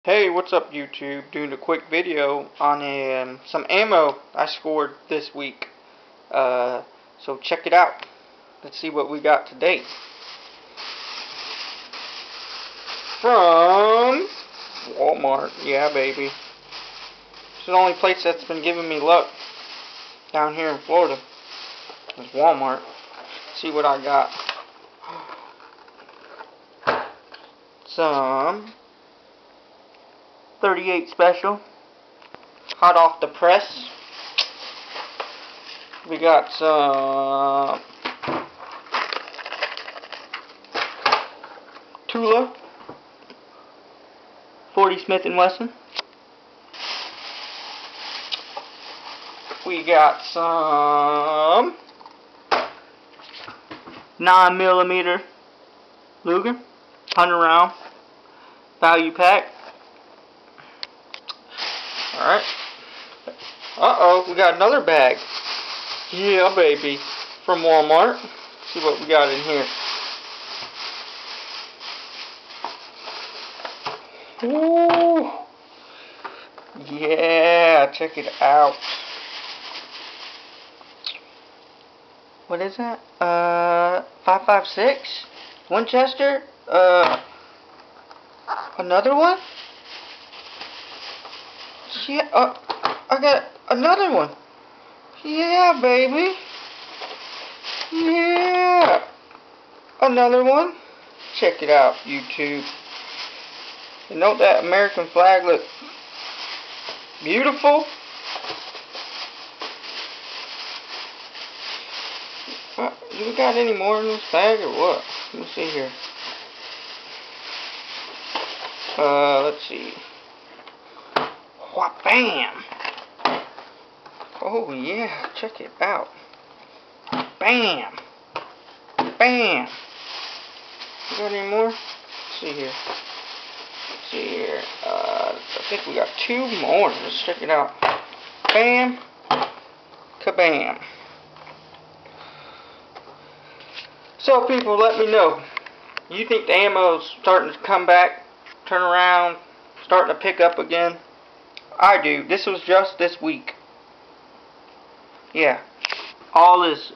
Hey, what's up YouTube? Doing a quick video on some ammo I scored this week. So check it out. Let's see what we got today. From Walmart. Yeah, baby. It's the only place that's been giving me luck down here in Florida. Is Walmart. Let's see what I got. Some 38 special, hot off the press. We got some Tula 40 Smith & Wesson. We got some 9mm Luger 100 round value pack. Alright. Uh-oh, we got another bag. Yeah, baby. From Walmart. See what we got in here. Ooh. Yeah, check it out. What is that? 5.56? Winchester? Another one? Yeah, I got another one. Yeah, baby. Yeah. Another one. Check it out, YouTube. You know that American flag look beautiful? Do we got any more in this bag or what? Let me see here. Let's see. Bam! Oh yeah, check it out. Bam! Bam! You got any more? Let's see here. Let's see here. I think we got two more. Let's check it out. Bam! Kabam! So people, let me know. You think the ammo's starting to come back, turn around, starting to pick up again? I do. This was just this week. Yeah. All is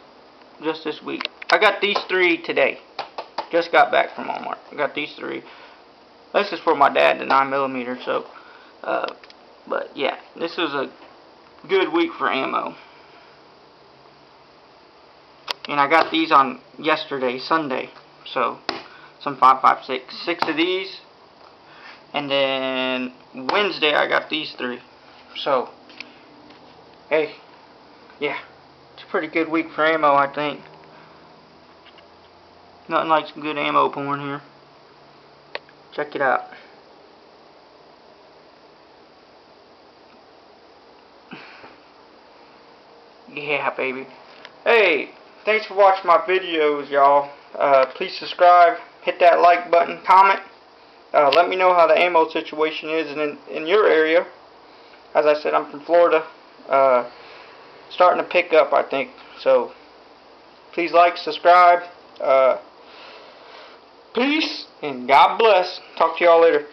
just this week. I got these three today. Just got back from Walmart. I got these three. This is for my dad, the 9mm. So, but yeah. This was a good week for ammo. And I got these on yesterday, Sunday. So, some 5.56. 6 of these. And then Wednesday I got these three. So, hey, yeah, it's a pretty good week for ammo, I think. Nothing like some good ammo porn here. Check it out. Yeah, baby. Hey, thanks for watching my videos, y'all. Please subscribe, hit that like button, comment. Let me know how the ammo situation is in your area. As I said, I'm from Florida. Starting to pick up, I think. So, please like, subscribe. Peace, and God bless. Talk to y'all later.